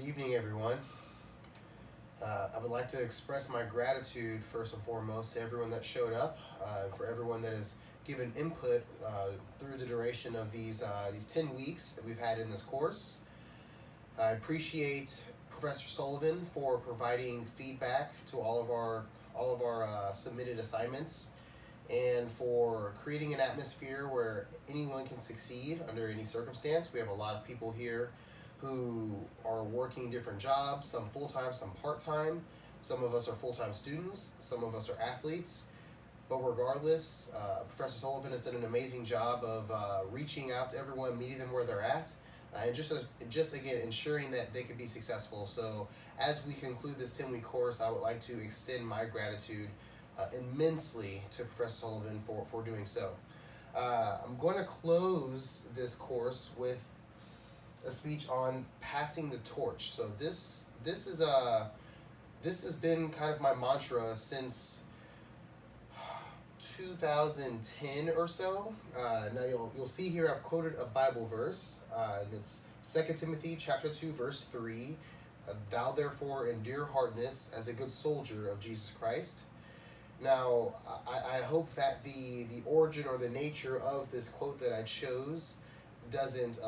evening, everyone. I would like to express my gratitude first and foremost to everyone that showed up, for everyone that has given input through the duration of these 10 weeks that we've had in this course. I appreciate Professor Sullivan for providing feedback to all of our submitted assignments, and for creating an atmosphere where anyone can succeed under any circumstance. We have a lot of people here who are working different jobs, some full-time, some part-time. Some of us are full-time students, some of us are athletes. But regardless, Professor Sullivan has done an amazing job of reaching out to everyone, meeting them where they're at, and just again ensuring that they can be successful. So as we conclude this 10-week course, I would like to extend my gratitude immensely to Professor Sullivan for doing so. I'm going to close this course with a speech on passing the torch. So this has been kind of my mantra since 2010 or so. Now you'll see here I've quoted a Bible verse. And it's 2 Timothy chapter 2 verse 3. Thou therefore endure hardness as a good soldier of Jesus Christ. Now I hope that the origin or the nature of this quote that I chose doesn't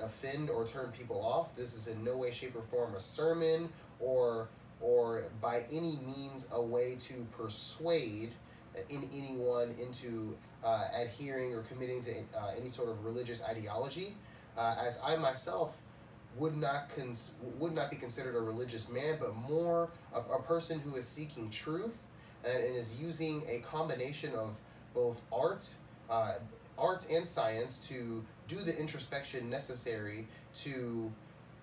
offend or turn people off. This is in no way, shape, or form a sermon or by any means a way to persuade anyone into adhering or committing to any sort of religious ideology, as I myself would not be considered a religious man, but more a person who is seeking truth and is using a combination of both art and science to do the introspection necessary to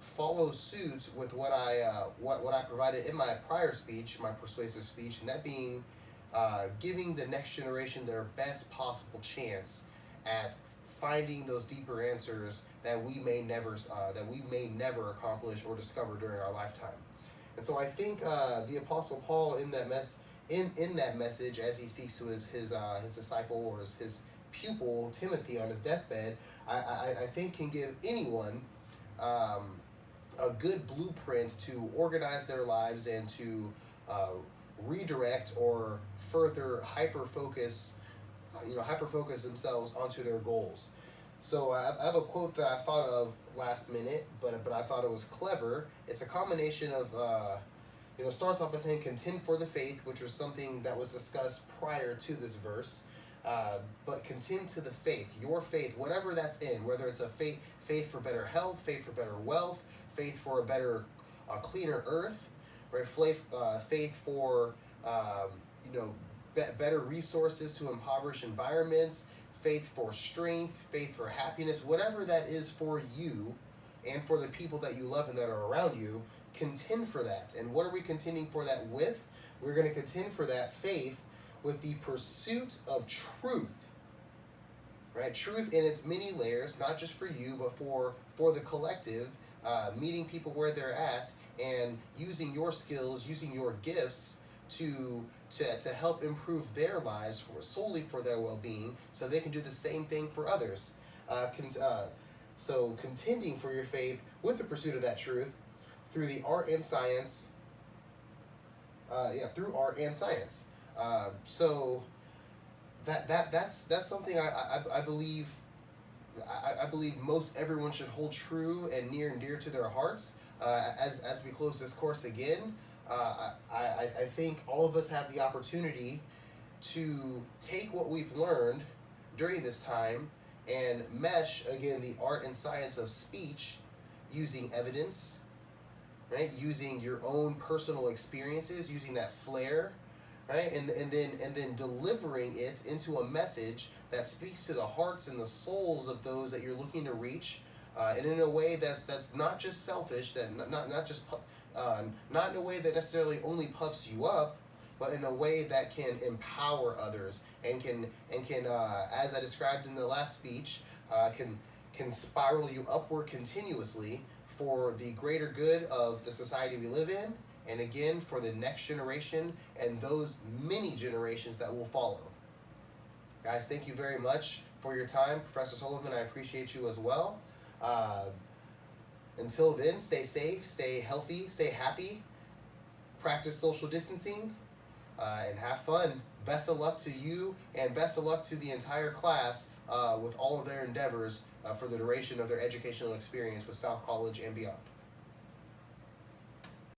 follow suit with what I provided in my prior speech, my persuasive speech, and that being giving the next generation their best possible chance at finding those deeper answers that we may never accomplish or discover during our lifetime. And so I think the Apostle Paul in that message, as he speaks to his disciple or his pupil Timothy on his deathbed, I think can give anyone a good blueprint to organize their lives and to redirect or further hyper focus themselves onto their goals. So I have a quote that I thought of last minute, but I thought it was clever. It's a combination of starts off by saying contend for the faith, which was something that was discussed prior to this verse. But contend to the faith, your faith, whatever that's in, whether it's a faith for better health, faith for better wealth, faith for a better, cleaner earth, right? Faith for better resources to impoverish environments, faith for strength, faith for happiness, whatever that is for you and for the people that you love and that are around you. Contend for that. And what are we contending for that with? We're going to contend for that faith with the pursuit of truth, right? Truth in its many layers, not just for you, but for the collective, meeting people where they're at and using your skills, using your gifts to help improve their lives solely for their well-being, so they can do the same thing for others. So contending for your faith with the pursuit of that truth through the art and science. Through art and science. So that's something I believe most everyone should hold true and near and dear to their hearts. As we close this course again, I think all of us have the opportunity to take what we've learned during this time and mesh again the art and science of speech using evidence, right? Using your own personal experiences, using that flair, right? And then delivering it into a message that speaks to the hearts and the souls of those that you're looking to reach, and in a way that's not just selfish, that not in a way that necessarily only puffs you up, but in a way that can empower others and can as I described in the last speech, can spiral you upward continuously for the greater good of the society we live in, and again for the next generation and those many generations that will follow. Guys, thank you very much for your time. Professor Sullivan, I appreciate you as well. Until then, stay safe, stay healthy, stay happy, practice social distancing, and have fun. Best of luck to you, and best of luck to the entire class with all of their endeavors for the duration of their educational experience with South College and beyond.